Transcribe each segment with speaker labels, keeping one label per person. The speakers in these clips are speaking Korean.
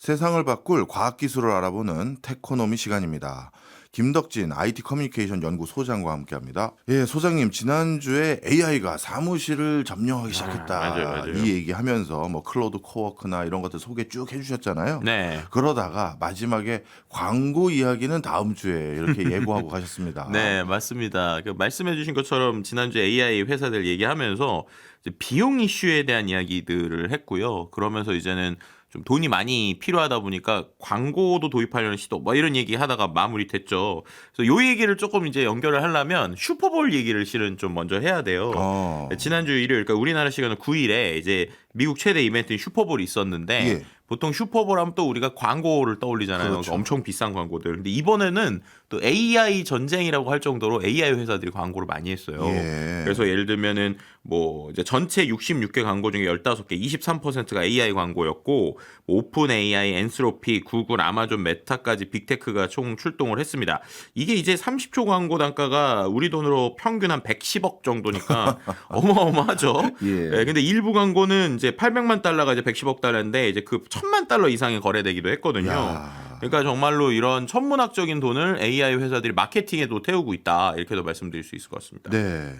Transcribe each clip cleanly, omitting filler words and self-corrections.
Speaker 1: 세상을 바꿀 과학기술을 알아보는 테코노미 시간입니다. 김덕진 IT 커뮤니케이션 연구 소장과 함께합니다. 예, 소장님 지난주에 AI가 사무실을 점령하기 시작했다.
Speaker 2: 맞아요.
Speaker 1: 이 얘기하면서 뭐 클로드 코워크나 이런 것들 소개 쭉 해주셨잖아요.
Speaker 2: 네.
Speaker 1: 그러다가 마지막에 광고 이야기는 다음 주에 이렇게 예고하고 가셨습니다.
Speaker 2: 네, 맞습니다. 말씀해 주신 것처럼 지난주에 AI 회사들 얘기하면서 이제 비용 이슈에 대한 이야기들을 했고요. 그러면서 이제는 좀 돈이 많이 필요하다 보니까 광고도 도입하려는 시도 뭐 이런 얘기 하다가 마무리됐죠. 그래서 요 얘기를 조금 이제 연결을 하려면 슈퍼볼 얘기를 실은 좀 먼저 해야 돼요. 지난주 일요일, 그러니까 우리나라 시간은 9일에 이제 미국 최대 이벤트인 슈퍼볼이 있었는데
Speaker 1: 예.
Speaker 2: 보통 슈퍼볼 하면 또 우리가 광고를 떠올리잖아요.
Speaker 1: 그렇죠.
Speaker 2: 엄청 비싼 광고들. 근데 이번에는 또 AI 전쟁이라고 할 정도로 AI 회사들이 광고를 많이 했어요.
Speaker 1: 예.
Speaker 2: 그래서 예를 들면은 뭐 이제 전체 66개 광고 중에 15개, 23%가 AI 광고였고 오픈 AI, 엔스로피, 구글, 아마존, 메타까지 빅테크가 총 출동을 했습니다. 이게 이제 30초 광고 단가가 우리 돈으로 평균 한 110억 정도니까 어마어마하죠.
Speaker 1: 예.
Speaker 2: 근데 일부 광고는 이제 800만 달러가 이제 110억 달러인데 이제 그 1000만 달러 이상이 거래되기도 했거든요.
Speaker 1: 야.
Speaker 2: 그러니까 정말로 이런 천문학적인 돈을 AI 회사들이 마케팅에도 태우고 있다. 이렇게도 말씀드릴 수 있을 것 같습니다.
Speaker 1: 네.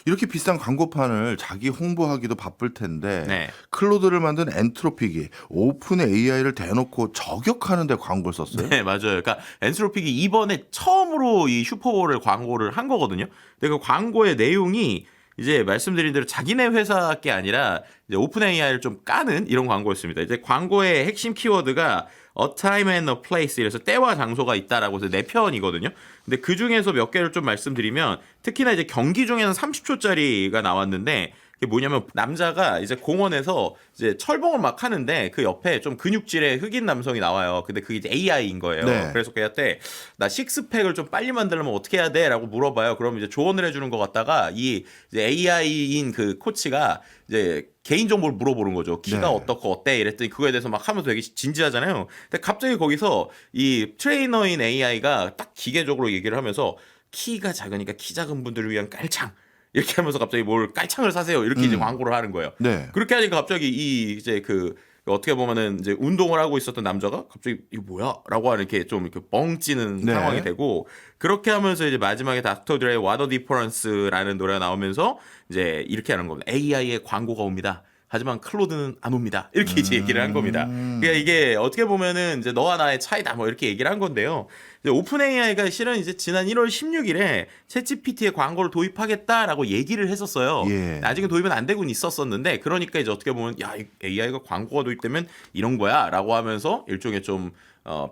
Speaker 1: 이렇게 비싼 광고판을 자기 홍보하기도 바쁠 텐데
Speaker 2: 네.
Speaker 1: 클로드를 만든 엔트로픽이 오픈 AI를 대놓고 저격하는데 광고를 썼어요.
Speaker 2: 네, 맞아요. 그러니까 엔스로픽이 이번에 처음으로 이 슈퍼볼을 광고를 한 거거든요. 근데 그 광고의 내용이 이제 말씀드린 대로 자기네 회사 게 아니라 이제 오픈 AI를 좀 까는 이런 광고였습니다. 이제 광고의 핵심 키워드가 a time and a place 이래서 때와 장소가 있다라고 해서 4편이거든요. 근데 그 중에서 몇 개를 좀 말씀드리면 특히나 이제 경기 중에는 30초짜리가 나왔는데 그게 뭐냐면 남자가 이제 공원에서 이제 철봉을 막 하는데 그 옆에 좀 근육질의 흑인 남성이 나와요. 근데 그게 이제 AI인 거예요.
Speaker 1: 네.
Speaker 2: 그래서 걔한테 나 식스팩을 좀 빨리 만들려면 어떻게 해야 돼? 라고 물어봐요. 그럼 이제 조언을 해주는 것 같다가 이 이제 AI인 그 코치가 이제 개인정보를 물어보는 거죠. 키가
Speaker 1: 네.
Speaker 2: 어떻고 어때? 이랬더니 그거에 대해서 막 하면서 되게 진지하잖아요. 근데 갑자기 거기서 이 트레이너인 AI가 딱 기계적으로 얘기를 하면서 키가 작으니까 키 작은 분들을 위한 깔창. 이렇게 하면서 갑자기 뭘 깔창을 사세요. 이렇게 이제 광고를 하는 거예요.
Speaker 1: 네.
Speaker 2: 그렇게 하니까 갑자기 이 이제 그 어떻게 보면은 이제 운동을 하고 있었던 남자가 갑자기 이거 뭐야?라고 하는 이렇게 좀 이렇게 뻥 찌는
Speaker 1: 네.
Speaker 2: 상황이 되고 그렇게 하면서 이제 마지막에 닥터 드레의 What a Difference라는 노래가 나오면서 이제 이렇게 하는 겁니다. AI의 광고가 옵니다. 하지만 클로드는 안 옵니다. 이렇게 이제 얘기를 한 겁니다. 그러니까 이게 어떻게 보면은 이제 너와 나의 차이다 뭐 이렇게 얘기를 한 건데요. 이제 오픈 AI가 실은 이제 지난 1월 16일에 챗GPT에 광고를 도입하겠다라고 얘기를 했었어요.
Speaker 1: 예.
Speaker 2: 아직은 도입은 안 되고 있었었는데 그러니까 이제 어떻게 보면 야, AI가 광고가 도입되면 이런 거야라고 하면서 일종의 좀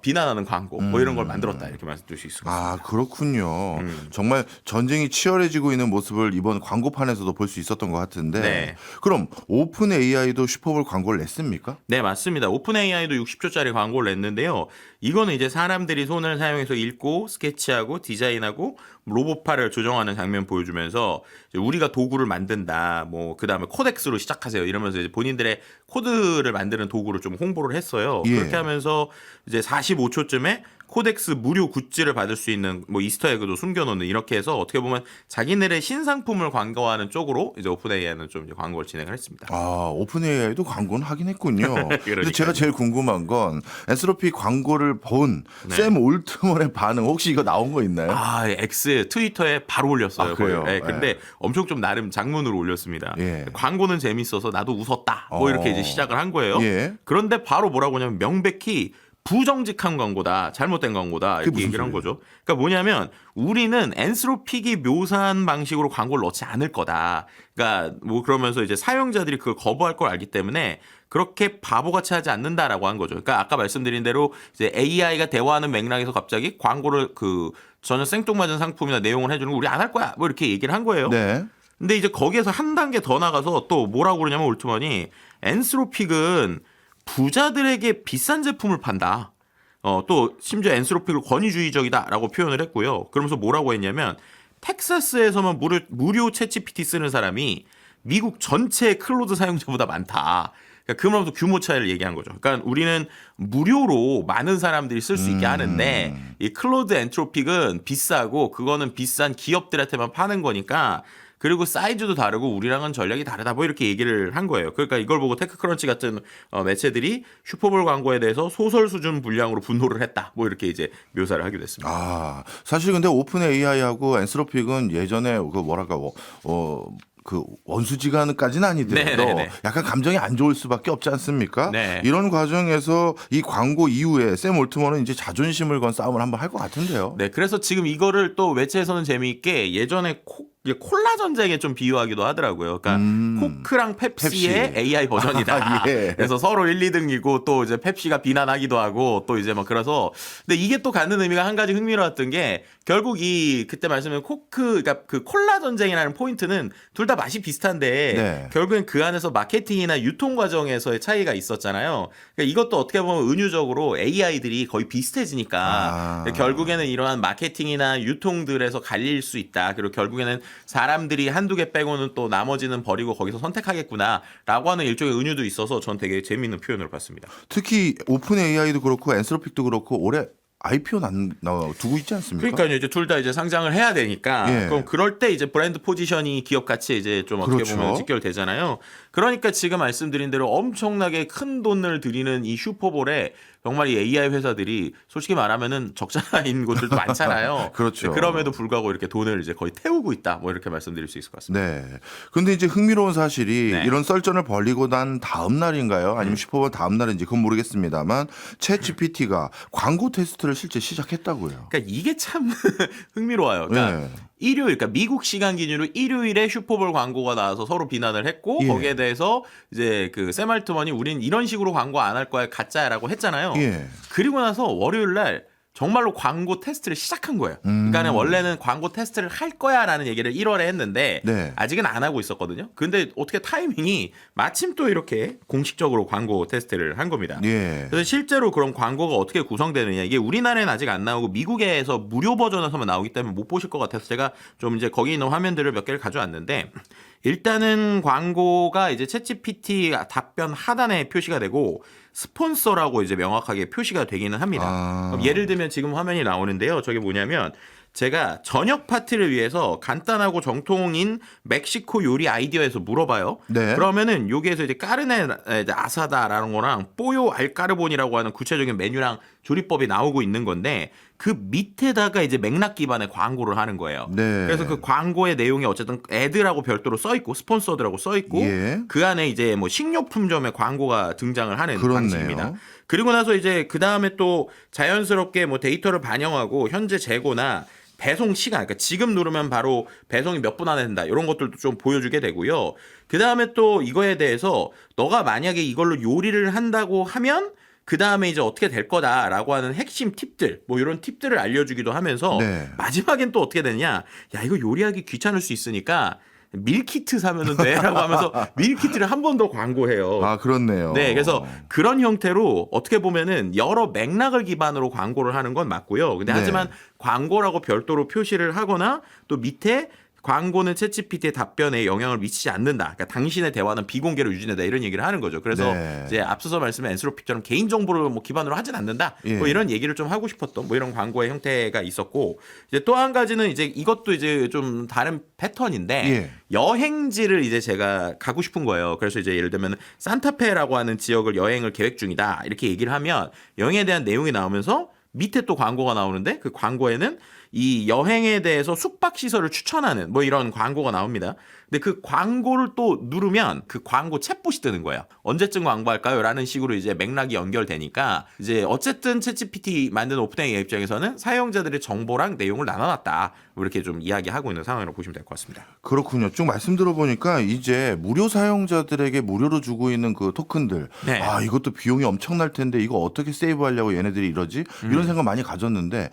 Speaker 2: 비난하는 광고 뭐 이런 걸 만들었다 이렇게 말씀드릴 수 있을 것 같습니다.
Speaker 1: 아, 그렇군요. 정말 전쟁이 치열해지고 있는 모습을 이번 광고판에서도 볼 수 있었던 것 같은데
Speaker 2: 네.
Speaker 1: 그럼 오픈 AI도 슈퍼볼 광고를 냈습니까?
Speaker 2: 네, 맞습니다. 오픈 AI도 60초짜리 광고를 냈는데요. 이거는 이제 사람들이 손을 사용해서 읽고 스케치하고 디자인하고 로봇팔을 조정하는 장면 보여주면서 이제 우리가 도구를 만든다. 뭐 그다음에 코덱스로 시작하세요. 이러면서 이제 본인들의 코드를 만드는 도구를 좀 홍보를 했어요.
Speaker 1: 예.
Speaker 2: 그렇게 하면서 이제 45초쯤에 코덱스 무료 굿즈를 받을 수 있는 뭐 이스터에그도 숨겨놓는 이렇게 해서 어떻게 보면 자기네의 신상품을 광고하는 쪽으로 이제 오픈 AI는 좀 이제 광고를 진행을 했습니다.
Speaker 1: 아, 오픈 AI도 광고는 하긴 했군요. 근데
Speaker 2: 그러니까요.
Speaker 1: 제가 제일 궁금한 건 엔트로피 광고를 본
Speaker 2: 네.
Speaker 1: 샘 올트먼의 반응 혹시 이거 나온 거 있나요?
Speaker 2: 아, X 트위터에 바로 올렸어요.
Speaker 1: 아, 그래요?
Speaker 2: 네, 근데 엄청 좀 나름 장문으로 올렸습니다.
Speaker 1: 예.
Speaker 2: 광고는 재밌어서 나도 웃었다. 뭐 이렇게 이제 시작을 한 거예요.
Speaker 1: 예.
Speaker 2: 그런데 바로 뭐라고 하냐면 명백히 부정직한 광고다. 잘못된 광고다. 이렇게
Speaker 1: 무슨
Speaker 2: 얘기를 한
Speaker 1: 소리예요?
Speaker 2: 거죠. 그러니까 뭐냐면 우리는 엔스로픽이 묘사한 방식으로 광고를 넣지 않을 거다. 그러니까 뭐 그러면서 이제 사용자들이 그걸 거부할 걸 알기 때문에 그렇게 바보같이 하지 않는다라고 한 거죠. 그러니까 아까 말씀드린 대로 이제 AI가 대화하는 맥락에서 갑자기 광고를 그 전혀 생뚱맞은 상품이나 내용을 해주는 거 우리 안 할 거야. 뭐 이렇게 얘기를 한 거예요.
Speaker 1: 네.
Speaker 2: 근데 이제 거기에서 한 단계 더 나가서 또 뭐라고 그러냐면 올트먼이 엔스로픽은 부자들에게 비싼 제품을 판다. 또 심지어 엔스로픽을 권위주의적이다라고 표현을 했고요. 그러면서 뭐라고 했냐면 텍사스에서만 무료 챗GPT 쓰는 사람이 미국 전체 클로드 사용자보다 많다. 그러니까 그러면서 규모 차이를 얘기한 거죠. 그러니까 우리는 무료로 많은 사람들이 쓸 수 있게 하는데 이 클로드 엔트로픽은 비싸고 그거는 비싼 기업들한테만 파는 거니까 그리고 사이즈도 다르고 우리랑은 전략이 다르다 뭐 이렇게 얘기를 한 거예요. 그러니까 이걸 보고 테크크런치 같은 매체들이 슈퍼볼 광고에 대해서 소설 수준 분량으로 분노를 했다 뭐 이렇게 이제 묘사를 하기도 했습니다.
Speaker 1: 아, 사실 근데 오픈 AI하고 엔스로픽은 예전에 그 뭐랄까 그 원수지간까지는 아니더라도
Speaker 2: 네네네.
Speaker 1: 약간 감정이 안 좋을 수밖에 없지 않습니까?
Speaker 2: 네.
Speaker 1: 이런 과정에서 이 광고 이후에 샘 올트먼은 이제 자존심을 건 싸움을 한번 할 것 같은데요.
Speaker 2: 네, 그래서 지금 이거를 또 매체에서는 재미있게 예전에 콜라 전쟁에 좀 비유하기도 하더라고요. 그러니까 코크랑 펩시의
Speaker 1: 펩시.
Speaker 2: AI 버전이다.
Speaker 1: 예.
Speaker 2: 그래서 서로 1, 2등이고 또 이제 펩시가 비난하기도 하고 또 이제 막 그래서 근데 이게 또 갖는 의미가 한 가지 흥미로웠던 게 결국 이 그때 말씀드린 그러니까 그 콜라 전쟁이라는 포인트는 둘 다 맛이 비슷한데
Speaker 1: 네.
Speaker 2: 결국엔 그 안에서 마케팅이나 유통 과정에서의 차이가 있었잖아요. 그러니까 이것도 어떻게 보면 은유적으로 AI들이 거의 비슷해지니까 결국에는 이러한 마케팅이나 유통들에서 갈릴 수 있다. 그리고 결국에는 사람들이 한두 개 빼고는 또 나머지는 버리고 거기서 선택하겠구나라고 하는 일종의 은유도 있어서 전 되게 재미있는 표현으로 봤습니다.
Speaker 1: 특히 오픈 AI도 그렇고 엔스로픽도 그렇고 올해 IPO 두고 있지 않습니까?
Speaker 2: 그러니까요. 이제 둘 다 이제 상장을 해야 되니까
Speaker 1: 예.
Speaker 2: 그럼 그럴 때 이제 브랜드 포지션이 기업 가치에 이제 좀 어떻게
Speaker 1: 그렇죠.
Speaker 2: 보면 직결되잖아요. 그러니까 지금 말씀드린 대로 엄청나게 큰 돈을 들이는 이 슈퍼볼에 정말 이 AI 회사들이 솔직히 말하면은 적자인 곳들도 많잖아요.
Speaker 1: 그렇죠.
Speaker 2: 그럼에도 불구하고 이렇게 돈을 이제 거의 태우고 있다. 뭐 이렇게 말씀드릴 수 있을 것 같습니다.
Speaker 1: 네. 근데 이제 흥미로운 사실이
Speaker 2: 네.
Speaker 1: 이런 썰전을 벌리고 난 다음 날인가요? 아니면 슈퍼볼 다음 날인지 그건 모르겠습니다만 챗 GPT가 광고 테스트를 실제 시작했다고요.
Speaker 2: 그러니까 이게 참 흥미로워요. 그러니까
Speaker 1: 네.
Speaker 2: 일요일, 그러니까 미국 시간 기준으로 일요일에 슈퍼볼 광고가 나와서 서로 비난을 했고
Speaker 1: 예.
Speaker 2: 거기에 대해서 이제 그 샘 알트먼이 우린 이런 식으로 광고 안 할 거야 가짜라고 했잖아요.
Speaker 1: 예.
Speaker 2: 그리고 나서 월요일 날 정말로 광고 테스트를 시작한 거예요. 그러니까 원래는 광고 테스트를 할 거야라는 얘기를 1월에 했는데
Speaker 1: 네.
Speaker 2: 아직은 안 하고 있었거든요. 근데 어떻게 타이밍이 마침 또 이렇게 공식적으로 광고 테스트를 한 겁니다.
Speaker 1: 예.
Speaker 2: 그래서 실제로 그런 광고가 어떻게 구성되느냐 이게 우리나라에는 아직 안 나오고 미국에서 무료 버전에서만 나오기 때문에 못 보실 것 같아서 제가 좀 이제 거기 있는 화면들을 몇 개를 가져왔는데 일단은 광고가 이제 챗GPT 답변 하단에 표시가 되고 스폰서라고 이제 명확하게 표시가 되기는 합니다. 그럼 예를 들면 지금 화면이 나오는데요. 저게 뭐냐면 제가 저녁 파티를 위해서 간단하고 정통인 멕시코 요리 아이디어에서 물어봐요.
Speaker 1: 네.
Speaker 2: 그러면은 여기에서 이제 까르네 아사다라는 거랑 뽀요 알까르본이라고 하는 구체적인 메뉴랑 조리법이 나오고 있는 건데 그 밑에다가 이제 맥락 기반의 광고를 하는 거예요.
Speaker 1: 네.
Speaker 2: 그래서 그 광고의 내용이 어쨌든 애드라고 별도로 써 있고 스폰서드라고 써 있고
Speaker 1: 예.
Speaker 2: 그 안에 이제 뭐 식료품점의 광고가 등장을 하는
Speaker 1: 그렇네요.
Speaker 2: 방식입니다. 그리고 나서 이제 그 다음에 또 자연스럽게 뭐 데이터를 반영하고 현재 재고나 배송 시간, 그러니까 지금 누르면 바로 배송이 몇 분 안에 된다. 이런 것들도 좀 보여주게 되고요. 그 다음에 또 이거에 대해서 너가 만약에 이걸로 요리를 한다고 하면 그 다음에 이제 어떻게 될 거다라고 하는 핵심 팁들, 뭐 이런 팁들을 알려주기도 하면서
Speaker 1: 네.
Speaker 2: 마지막엔 또 어떻게 되냐? 야, 이거 요리하기 귀찮을 수 있으니까 밀키트 사면은 돼라고 하면서 밀키트를 한 번 더 광고해요.
Speaker 1: 아, 그렇네요.
Speaker 2: 네, 그래서 그런 형태로 어떻게 보면은 여러 맥락을 기반으로 광고를 하는 건 맞고요. 근데
Speaker 1: 네.
Speaker 2: 하지만 광고라고 별도로 표시를 하거나 또 밑에 광고는 챗GPT의 답변에 영향을 미치지 않는다. 그러니까 당신의 대화는 비공개로 유지된다. 이런 얘기를 하는 거죠. 그래서
Speaker 1: 네.
Speaker 2: 이제 앞서서 말씀한 엔스로픽처럼 개인정보를 뭐 기반으로 하진 않는다.
Speaker 1: 예.
Speaker 2: 뭐 이런 얘기를 좀 하고 싶었던 뭐 이런 광고의 형태가 있었고 이제 또 한 가지는 이제 이것도 이제 좀 다른 패턴인데
Speaker 1: 예.
Speaker 2: 여행지를 이제 제가 가고 싶은 거예요. 그래서 이제 예를 들면 산타페라고 하는 지역을 여행을 계획 중이다. 이렇게 얘기를 하면 여행에 대한 내용이 나오면서 밑에 또 광고가 나오는데 그 광고에는 이 여행에 대해서 숙박 시설을 추천하는 뭐 이런 광고가 나옵니다. 근데 그 광고를 또 누르면 그 광고 챗봇이 뜨는 거예요. 언제쯤 광고할까요? 라는 식으로 이제 맥락이 연결되니까 이제 어쨌든 챗GPT 만든 오픈 AI 입장에서는 사용자들의 정보랑 내용을 나눠놨다. 이렇게 좀 이야기하고 있는 상황으로 보시면 될 것 같습니다.
Speaker 1: 그렇군요. 쭉 말씀 들어보니까 이제 무료 사용자들에게 무료로 주고 있는 그 토큰들,
Speaker 2: 네.
Speaker 1: 아, 이것도 비용이 엄청날 텐데 이거 어떻게 세이브하려고 얘네들이 이러지? 이런 생각 많이 가졌는데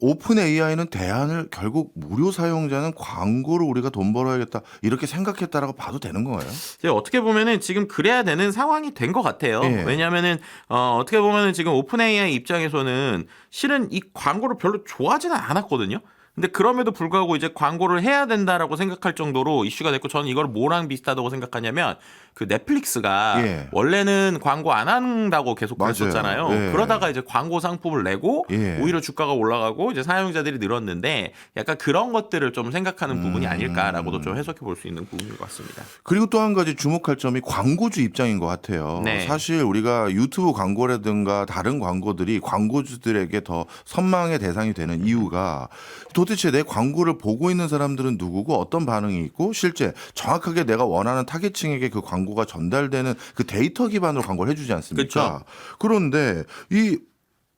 Speaker 1: 오픈 AI는 대안을 결국 무료 사용자는 광고로 우리가 돈 벌어야겠다 이렇게 생각했다라고 봐도 되는 거예요?
Speaker 2: 이제 어떻게 보면은 지금 그래야 되는 상황이 된 것 같아요.
Speaker 1: 예.
Speaker 2: 왜냐하면은 어떻게 보면은 지금 오픈 AI 입장에서는 실은 이 광고를 별로 좋아하지는 않았거든요. 근데 그럼에도 불구하고 이제 광고를 해야 된다라고 생각할 정도로 이슈가 됐고 저는 이걸 뭐랑 비슷하다고 생각하냐면 그 넷플릭스가
Speaker 1: 예.
Speaker 2: 원래는 광고 안 한다고 계속
Speaker 1: 맞아요.
Speaker 2: 그랬었잖아요.
Speaker 1: 예.
Speaker 2: 그러다가 이제 광고 상품을 내고
Speaker 1: 예.
Speaker 2: 오히려 주가가 올라가고 이제 사용자들이 늘었는데 약간 그런 것들을 좀 생각하는 부분이 아닐까라고도 좀 해석해 볼 수 있는 부분인 것 같습니다.
Speaker 1: 그리고 또 한 가지 주목할 점이 광고주 입장인 것 같아요.
Speaker 2: 네.
Speaker 1: 사실 우리가 유튜브 광고라든가 다른 광고들이 광고주들에게 더 선망의 대상이 되는 이유가 도대체 내 광고를 보고 있는 사람들은 누구고 어떤 반응이 있고 실제 정확하게 내가 원하는 타겟층에게 그 광고가 전달되는 그 데이터 기반으로 광고를 해주지 않습니까? 그런데 이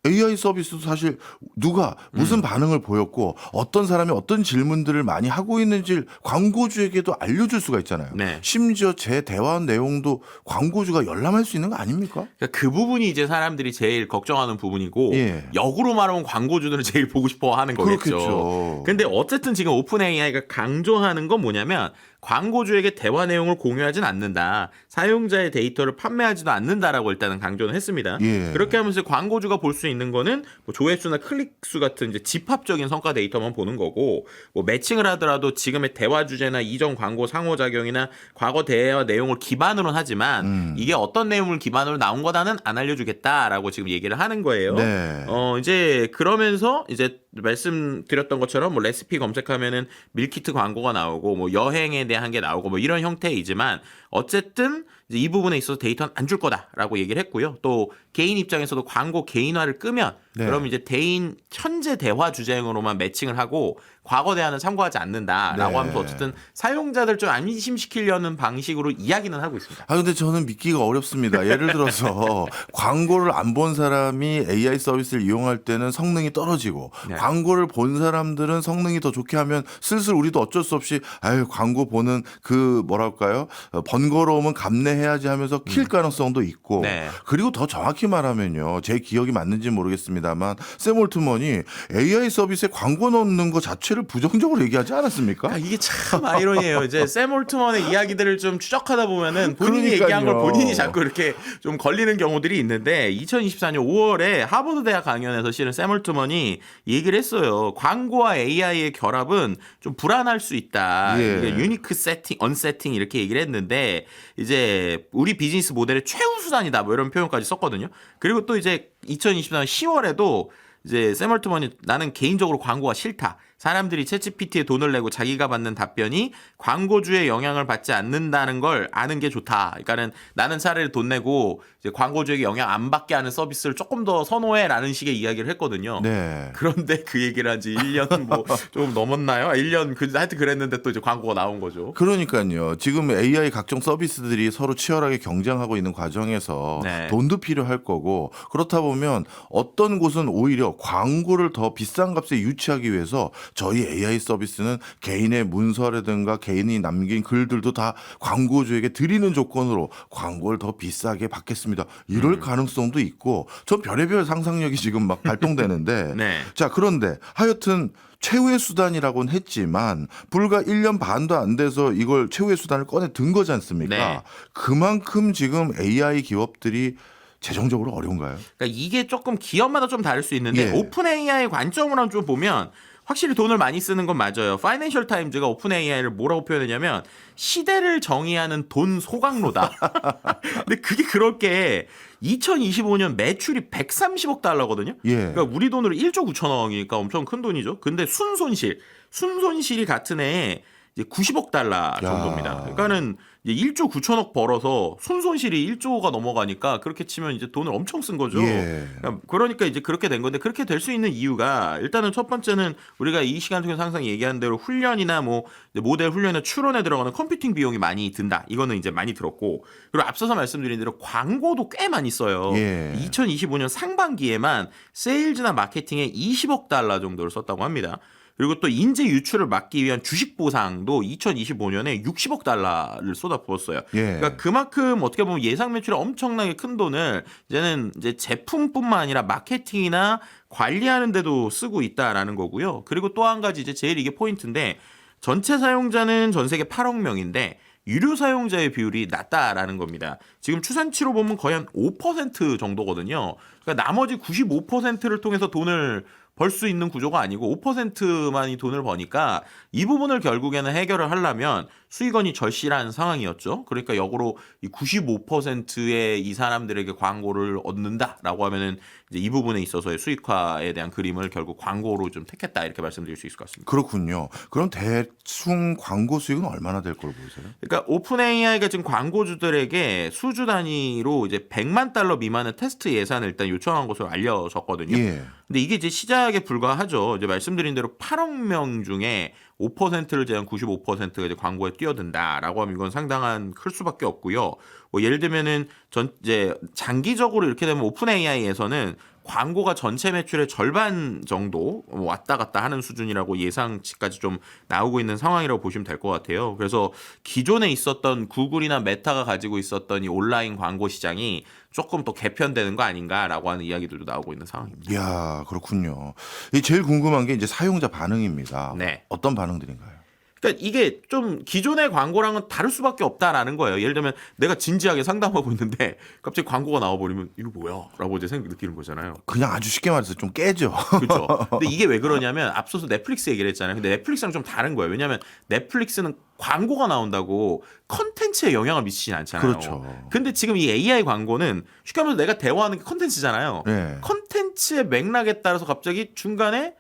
Speaker 1: AI 서비스도 사실 누가 무슨 반응을 보였고 어떤 사람이 어떤 질문들을 많이 하고 있는지 광고주에게도 알려줄 수가 있잖아요.
Speaker 2: 네.
Speaker 1: 심지어 제 대화 내용도 광고주가 열람할 수 있는 거 아닙니까?
Speaker 2: 그러니까 그 부분이 이제 사람들이 제일 걱정하는 부분이고
Speaker 1: 예.
Speaker 2: 역으로 말하면 광고주들은 제일 보고 싶어 하는 거겠죠.
Speaker 1: 그렇겠죠.
Speaker 2: 근데 어쨌든 지금 오픈 AI가 강조하는 건 뭐냐면 광고주에게 대화 내용을 공유하진 않는다. 사용자의 데이터를 판매하지도 않는다라고 일단은 강조는 했습니다.
Speaker 1: 예.
Speaker 2: 그렇게 하면서 광고주가 볼 수 있는 거는 뭐 조회수나 클릭수 같은 이제 집합적인 성과 데이터만 보는 거고 뭐 매칭을 하더라도 지금의 대화 주제나 이전 광고 상호작용이나 과거 대화 내용을 기반으로 하지만 이게 어떤 내용을 기반으로 나온 거다는 안 알려주겠다라고 지금 얘기를 하는 거예요.
Speaker 1: 네.
Speaker 2: 이제 그러면서 이제 말씀드렸던 것처럼 뭐 레시피 검색하면은 밀키트 광고가 나오고 뭐 여행에 대한 게 나오고 뭐 이런 형태이지만 어쨌든 이제 이 부분에 있어서 데이터는 안 줄 거다라고 얘기를 했고요. 또 개인 입장에서도 광고 개인화를 끄면
Speaker 1: 네.
Speaker 2: 그럼 이제 대인 현재 대화 주제으로만 매칭을 하고 과거 대화는 참고하지 않는다라고
Speaker 1: 네.
Speaker 2: 하면서 어쨌든 사용자들 좀 안심시키려는 방식으로 이야기는 하고 있습니다.
Speaker 1: 아 근데 저는 믿기가 어렵습니다. 예를 들어서 광고를 안 본 사람이 AI 서비스를 이용할 때는 성능이 떨어지고
Speaker 2: 네.
Speaker 1: 광고를 본 사람들은 성능이 더 좋게 하면 슬슬 우리도 어쩔 수 없이 아유 광고 보는 그 뭐랄까요 번거로움은 감내해야지 하면서 킬 가능성도 있고
Speaker 2: 네.
Speaker 1: 그리고 더 정확히 말하면요 제 기억이 맞는지 모르겠습니다만 샘 올트먼이 AI 서비스에 광고 넣는 거 자체를 부정적으로 얘기하지 않았습니까?
Speaker 2: 그러니까 이게 참 아이러니예요. 이제 샘 올트먼의 이야기들을 좀 추적하다 보면은 본인이
Speaker 1: 그러니까요.
Speaker 2: 얘기한 걸 본인이 자꾸 이렇게 좀 걸리는 경우들이 있는데 2024년 5월에 하버드 대학 강연에서 실은 샘 올트먼이 얘기를 했어요. 광고와 AI의 결합은 좀 불안할 수 있다.
Speaker 1: 예.
Speaker 2: 이게 유니크 세팅, 언세팅 이렇게 얘기를 했는데 이제 우리 비즈니스 모델의 최후 수단이다. 뭐 이런 표현까지 썼거든요. 그리고 또 이제 2024년 10월에도 이제 샘 올트먼이 나는 개인적으로 광고가 싫다. 사람들이 챗GPT에 돈을 내고 자기가 받는 답변이 광고주의 영향을 받지 않는다는 걸 아는 게 좋다. 그러니까는 나는 차라리 돈 내고 이제 광고주에게 영향 안 받게 하는 서비스를 조금 더 선호해라는 식의 이야기를 했거든요.
Speaker 1: 네.
Speaker 2: 그런데 그 얘기를 한 지 1년 뭐 좀 넘었나요? 1년 하여튼 그랬는데 또 이제 광고가 나온 거죠.
Speaker 1: 그러니까요. 지금 AI 각종 서비스들이 서로 치열하게 경쟁하고 있는 과정에서
Speaker 2: 네.
Speaker 1: 돈도 필요할 거고 그렇다 보면 어떤 곳은 오히려 광고를 더 비싼 값에 유치하기 위해서 저희 AI 서비스는 개인의 문서라든가 개인이 남긴 글들도 다 광고주에게 드리는 조건으로 광고를 더 비싸게 받겠습니다. 이럴 가능성도 있고 전 별의별 상상력이 지금 막 발동되는데
Speaker 2: 네.
Speaker 1: 자 그런데 하여튼 최후의 수단이라고는 했지만 불과 1년 반도 안 돼서 이걸 최후의 수단을 꺼내 든 거지 않습니까?
Speaker 2: 네.
Speaker 1: 그만큼 지금 AI 기업들이 재정적으로 어려운가요?
Speaker 2: 그러니까 이게 조금 기업마다 좀 다를 수 있는데
Speaker 1: 예.
Speaker 2: 오픈 AI의 관점으로 좀 보면 확실히 돈을 많이 쓰는 건 맞아요. 파이낸셜 타임즈가 오픈 AI를 뭐라고 표현했냐면 시대를 정의하는 돈 소각로다. 근데 그게 그렇게 2025년 매출이 130억 달러거든요.
Speaker 1: 예.
Speaker 2: 그러니까 우리 돈으로 1조 9천억이니까 엄청 큰 돈이죠. 근데 순손실이 같은 해에 이제 90억 달러 정도입니다. 그러니까는 이제 1조 9천억 벌어서 순손실이 1조가 넘어가니까 그렇게 치면 이제 돈을 엄청 쓴 거죠.
Speaker 1: 예.
Speaker 2: 그러니까 이제 그렇게 된 건데 그렇게 될 수 있는 이유가 일단은 첫 번째는 우리가 이 시간 통해서 항상 얘기하는 대로 훈련이나 뭐 모델 훈련이나 추론에 들어가는 컴퓨팅 비용이 많이 든다. 이거는 이제 많이 들었고 그리고 앞서서 말씀드린 대로 광고도 꽤 많이 써요.
Speaker 1: 예.
Speaker 2: 2025년 상반기에만 세일즈나 마케팅에 20억 달러 정도를 썼다고 합니다. 그리고 또 인재 유출을 막기 위한 주식 보상도 2025년에 60억 달러를 쏟아부었어요.
Speaker 1: 예.
Speaker 2: 그러니까 그만큼 어떻게 보면 예상 매출이 엄청나게 큰 돈을 이제는 이제 제품뿐만 아니라 마케팅이나 관리하는 데도 쓰고 있다라는 거고요. 그리고 또 한 가지 이제 제일 이게 포인트인데 전체 사용자는 전 세계 8억 명인데 유료 사용자의 비율이 낮다라는 겁니다. 지금 추산치로 보면 거의 한 5% 정도거든요. 그러니까 나머지 95%를 통해서 돈을 벌 수 있는 구조가 아니고 5%만이 돈을 버니까 이 부분을 결국에는 해결을 하려면 수익원이 절실한 상황이었죠. 그러니까 역으로 이 95%의 이 사람들에게 광고를 얻는다라고 하면은 이제 이 부분에 있어서의 수익화에 대한 그림을 결국 광고로 좀 택했다 이렇게 말씀드릴 수 있을 것 같습니다.
Speaker 1: 그렇군요. 그럼 대충 광고 수익은 얼마나 될 걸로 보세요?
Speaker 2: 그러니까 오픈 AI가 지금 광고주들에게 수주 단위로 이제 100만 달러 미만의 테스트 예산을 일단 요청한 것으로 알려졌거든요.
Speaker 1: 예.
Speaker 2: 근데 이게 이제 시작에 불과하죠. 이제 말씀드린 대로 8억 명 중에 5%를 제한 95%가 이제 광고에 뛰어든다라고 하면 이건 상당한 클 수밖에 없고요. 뭐 예를 들면은 이제 장기적으로 이렇게 되면 오픈 AI에서는 광고가 전체 매출의 절반 정도 왔다 갔다 하는 수준이라고 예상치까지 좀 나오고 있는 상황이라고 보시면 될 것 같아요. 그래서 기존에 있었던 구글이나 메타가 가지고 있었던 이 온라인 광고 시장이 조금 더 개편되는 거 아닌가라고 하는 이야기들도 나오고 있는 상황입니다.
Speaker 1: 이야, 그렇군요. 이 제일 궁금한 게 이제 사용자 반응입니다.
Speaker 2: 네.
Speaker 1: 어떤 반응들인가요?
Speaker 2: 그러니까 이게 좀 기존의 광고랑은 다를 수밖에 없다라는 거예요. 예를 들면 내가 진지하게 상담하고 있는데 갑자기 광고가 나와버리면 이거 뭐야? 라고 이제 느끼는 거잖아요.
Speaker 1: 그냥 아주 쉽게 말해서 좀 깨죠.
Speaker 2: 그렇죠. 근데 이게 왜 그러냐면 앞서서 넷플릭스 얘기를 했잖아요. 근데 넷플릭스랑 좀 다른 거예요. 왜냐하면 넷플릭스는 광고가 나온다고 컨텐츠에 영향을 미치진 않잖아요.
Speaker 1: 그렇죠.
Speaker 2: 근데 지금 이 AI 광고는 쉽게 말해서 내가 대화하는 게 컨텐츠잖아요.
Speaker 1: 네.
Speaker 2: 컨텐츠의 맥락에 따라서 갑자기 중간에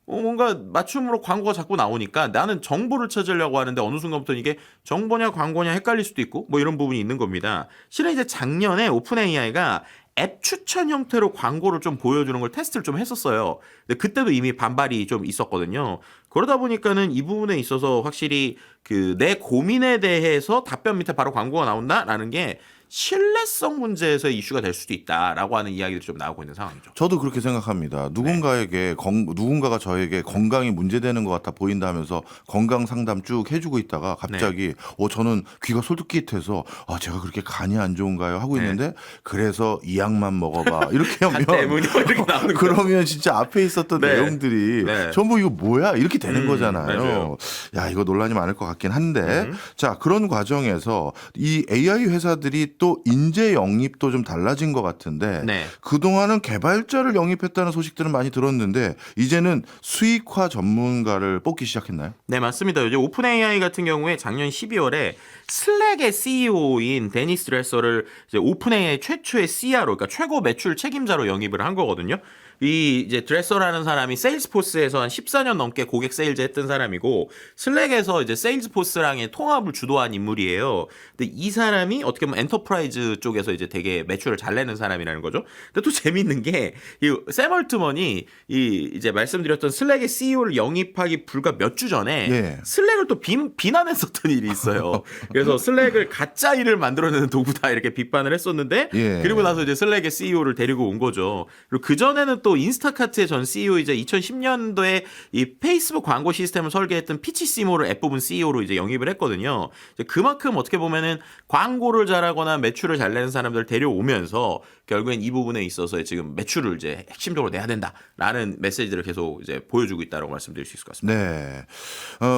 Speaker 2: 뭔가 맞춤으로 광고가 자꾸 나오니까 나는 정보를 찾으려고 하는데 어느 순간부터 이게 정보냐 광고냐 헷갈릴 수도 있고 뭐 이런 부분이 있는 겁니다. 실은 이제 작년에 오픈 AI가 앱 추천 형태로 광고를 좀 보여주는 걸 테스트를 좀 했었어요. 근데 그때도 이미 반발이 좀 있었거든요. 그러다 보니까는 이 부분에 있어서 확실히 그 내 고민에 대해서 답변 밑에 바로 광고가 나온다라는 게 신뢰성 문제에서 이슈가 될 수도 있다라고 하는 이야기들이 좀 나오고 있는 상황이죠.
Speaker 1: 저도 그렇게 생각합니다. 누군가가 저에게 건강이 문제되는 것 같아 보인다 하면서 건강 상담 쭉 해주고 있다가 갑자기 저는 귀가 솔깃해서 제가 그렇게 간이 안 좋은가요? 하고 있는데 그래서 이 약만 먹어봐. 이렇게
Speaker 2: 간 때문에
Speaker 1: 하면
Speaker 2: 이렇게 나오는 거예요.
Speaker 1: 그러면 진짜 앞에 있었던
Speaker 2: 네.
Speaker 1: 내용들이
Speaker 2: 네.
Speaker 1: 전부 이거 뭐야? 이렇게 되는 거잖아요.
Speaker 2: 맞아요.
Speaker 1: 야, 이거 논란이 많을 것 같긴 한데 자, 그런 과정에서 이 AI 회사들이 또 인재 영입도 좀 달라진 것 같은데
Speaker 2: 네.
Speaker 1: 그동안은 개발자를 영입했다는 소식들은 많이 들었는데 이제는 수익화 전문가를 뽑기 시작했나요?
Speaker 2: 네, 맞습니다. 이제 오픈 AI 같은 경우에 작년 12월에 슬랙의 CEO인 데니스 드레서를 이제 오픈 AI 최초의 CRO, 그러니까 최고 매출 책임자로 영입을 한 거거든요. 이 이제 드레서라는 사람이 세일즈포스에서 한 14년 넘게 고객 세일즈 했던 사람이고 슬랙에서 이제 세일즈포스랑의 통합을 주도한 인물이에요. 근데 이 사람이 어떻게 보면 엔터프라이즈 쪽에서 이제 되게 매출을 잘 내는 사람이라는 거죠. 근데 또 재밌는 게 이 샘 얼트먼이 이 이제 말씀드렸던 슬랙의 CEO를 영입하기 불과 몇 주 전에
Speaker 1: 예.
Speaker 2: 슬랙을 또 비난했었던 일이 있어요. 그래서 슬랙을 가짜 일을 만들어내는 도구다 이렇게 비판을 했었는데
Speaker 1: 예.
Speaker 2: 그리고 나서 이제 슬랙의 CEO를 데리고 온 거죠. 그리고 그 전에는 또 인스타카트의 전 CEO이자 2010년도에 이 페이스북 광고 시스템을 설계했던 피치 시모를 앱 부분 CEO로 이제 영입을 했거든요. 이제 그만큼 어떻게 보면은 광고를 잘하거나 매출을 잘 내는 사람들 데려오면서 결국엔 이 부분에 있어서 지금 매출을 이제 핵심적으로 내야 된다라는 메시지를 계속 이제 보여주고 있다라고 말씀드릴 수 있을 것 같습니다.
Speaker 1: 네.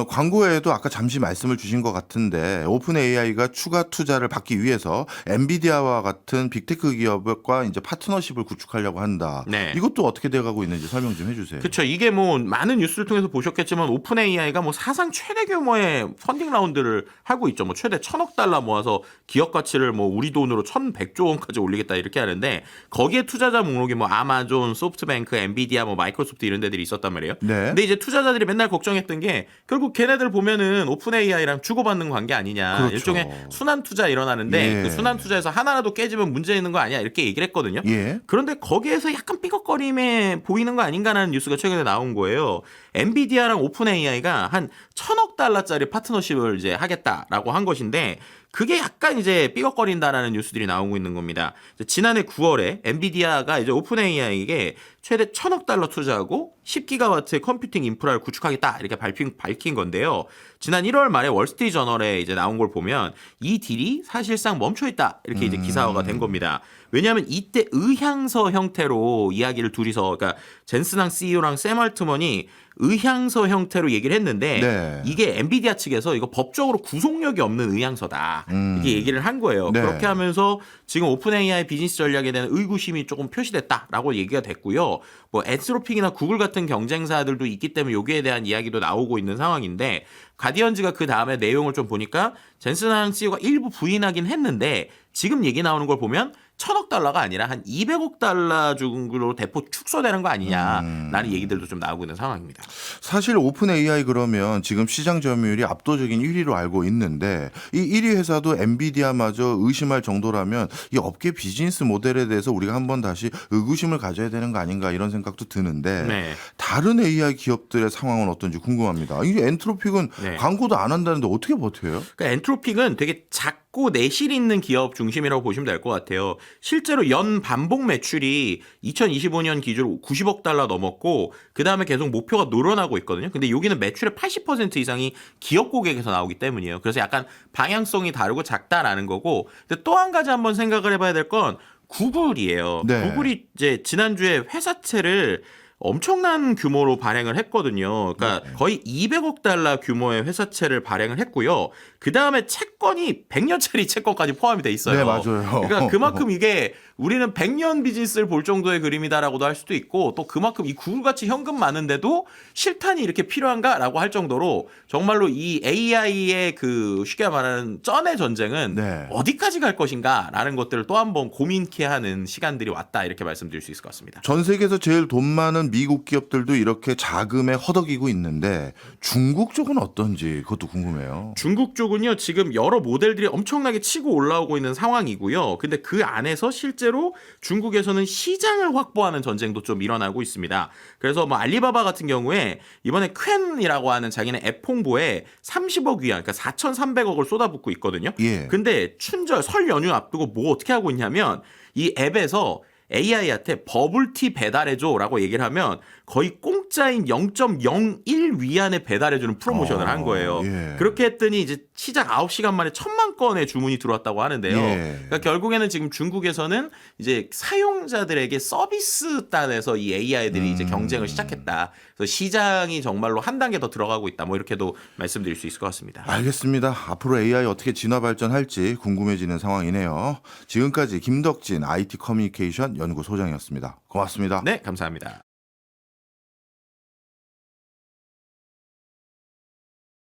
Speaker 1: 광고에도 아까 잠시 말씀을 주신 것 같은데 오픈 AI가 추가 투자를 받기 위해서 엔비디아와 같은 빅테크 기업과 이제 파트너십을 구축하려고 한다.
Speaker 2: 네.
Speaker 1: 이것도 어떻게 돼가고 있는지 설명 좀 해주세요.
Speaker 2: 그렇죠. 이게 뭐 많은 뉴스를 통해서 보셨겠지만 오픈 AI가 뭐 사상 최대 규모의 펀딩 라운드를 하고 있죠. 뭐 최대 1,000억 달러 모아서 기업 가치를 뭐 우리 돈으로 1,100조 원까지 올리겠다 이렇게 하는데 거기에 투자자 목록이 뭐 아마존, 소프트뱅크, 엔비디아, 뭐 마이크로소프트 이런 데들이 있었단 말이에요.
Speaker 1: 네.
Speaker 2: 근데 이제 투자자들이 맨날 걱정했던 게 결국 걔네들 보면은 오픈 AI랑 주고받는 관계 아니냐.
Speaker 1: 그렇죠.
Speaker 2: 일종의 순환 투자 일어나는데
Speaker 1: 예.
Speaker 2: 그 순환 투자에서 하나라도 깨지면 문제 있는 거 아니야 이렇게 얘기를 했거든요.
Speaker 1: 예.
Speaker 2: 그런데 거기에서 약간 삐걱거림에 보이는 거 아닌가라는 뉴스가 최근에 나온 거예요. 엔비디아랑 오픈 AI가 한 1,000억 달러짜리 파트너십을 이제 하겠다라고 한 것인데 그게 약간 이제 삐걱거린다라는 뉴스들이 나오고 있는 겁니다. 지난해 9월에 엔비디아가 이제 오픈 AI에게 최대 1,000억 달러 투자하고 10기가와트의 컴퓨팅 인프라를 구축하겠다 이렇게 밝힌 건데요. 지난 1월 말에 월스트리트 저널에 이제 나온 걸 보면 이 딜이 사실상 멈춰 있다 이렇게 이제 기사화가 된 겁니다. 왜냐하면 이때 의향서 형태로 이야기를 둘이서 그러니까 젠슨항 CEO랑 샘 얼트먼이 의향서 형태로 얘기를 했는데
Speaker 1: 네.
Speaker 2: 이게 엔비디아 측에서 이거 법적으로 구속력이 없는 의향서다 이렇게 얘기를 한 거예요.
Speaker 1: 네.
Speaker 2: 그렇게 하면서 지금 오픈 AI 비즈니스 전략에 대한 의구심이 조금 표시됐다라고 얘기가 됐고요. 뭐 엔스로픽이나 구글 같은 같은 경쟁사들도 있기 때문에 여기에 대한 이야기도 나오고 있는 상황인데 가디언즈가 그 다음에 내용을 좀 보니까 젠슨 항 CEO가 일부 부인하긴 했는데 지금 얘기 나오는 걸 보면 1,000억 달러가 아니라 한 200억 달러 정도로 대폭 축소되는 거 아니냐라는 얘기들도 좀 나오고 있는 상황입니다.
Speaker 1: 사실 오픈 AI 그러면 지금 시장 점유율이 압도적인 1위로 알고 있는데 이 1위 회사도 엔비디아마저 의심할 정도라면 이 업계 비즈니스 모델에 대해서 우리가 한번 다시 의구심을 가져야 되는 거 아닌가 이런 생각도 드는데
Speaker 2: 네.
Speaker 1: 다른 AI 기업들의 상황은 어떤지 궁금합니다. 이 엔트로픽은
Speaker 2: 네.
Speaker 1: 광고도 안 한다는데 어떻게 버텨요?
Speaker 2: 그러니까 엔트로픽은 되게 작고 내실 있는 기업 중심이라고 보시면 될 것 같아요. 실제로 연 반복 매출이 2025년 기준으로 90억 달러 넘었고 그 다음에 계속 목표가 늘어나고 있거든요. 근데 여기는 매출의 80% 이상이 기업 고객에서 나오기 때문이에요. 그래서 약간 방향성이 다르고 작다라는 거고. 근데 또 한 가지 한번 생각을 해봐야 될 건 구글이에요.
Speaker 1: 네.
Speaker 2: 구글이 이제 지난주에 회사채를 엄청난 규모로 발행을 했거든요. 그러니까 거의 200억 달러 규모의 회사채를 발행을 했고요. 그 다음에 채권이 100년짜리 채권까지 포함이 돼 있어요.
Speaker 1: 네, 맞아요.
Speaker 2: 그러니까 그만큼 이게 우리는 100년 비즈니스를 볼 정도의 그림이다라고도 할 수도 있고 또 그만큼 이 구글같이 현금 많은데도 실탄이 이렇게 필요한가라고 할 정도로 정말로 이 AI의 그 쉽게 말하는 쩐의 전쟁은
Speaker 1: 네.
Speaker 2: 어디까지 갈 것인가라는 것들을 또 한 번 고민케 하는 시간들이 왔다 이렇게 말씀드릴 수 있을 것 같습니다.
Speaker 1: 전 세계에서 제일 돈 많은 미국 기업들도 이렇게 자금에 허덕이고 있는데 중국 쪽은 어떤지 그것도 궁금해요.
Speaker 2: 중국 쪽은요 지금 여러 모델들이 엄청나게 치고 올라오고 있는 상황이고요. 근데 그 안에서 실제로 중국에서는 시장을 확보하는 전쟁도 좀 일어나고 있습니다. 그래서 뭐 알리바바 같은 경우에 이번에 퀸이라고 하는 자기네 앱 홍보에 30억 위안, 그러니까 4,300억을 쏟아붓고 있거든요.
Speaker 1: 예.
Speaker 2: 근데 춘절 설 연휴 앞두고 뭐 어떻게 하고 있냐면 이 앱에서 AI한테 버블티 배달해줘라고 얘기를 하면 거의 공짜인 0.01 위안에 배달해주는 프로모션을 한 거예요.
Speaker 1: 예.
Speaker 2: 그렇게 했더니 이제 시작 9시간 만에 1,000만 건의 주문이 들어왔다고 하는데요.
Speaker 1: 예.
Speaker 2: 그러니까 결국에는 지금 중국에서는 이제 사용자들에게 서비스 단에서 이 AI들이 이제 경쟁을 시작했다. 그래서 시장이 정말로 한 단계 더 들어가고 있다. 뭐 이렇게도 말씀드릴 수 있을 것 같습니다.
Speaker 1: 알겠습니다. 앞으로 AI 어떻게 진화 발전할지 궁금해지는 상황이네요. 지금까지 김덕진 IT 커뮤니케이션 연구소장이었습니다. 고맙습니다.
Speaker 2: 네, 감사합니다.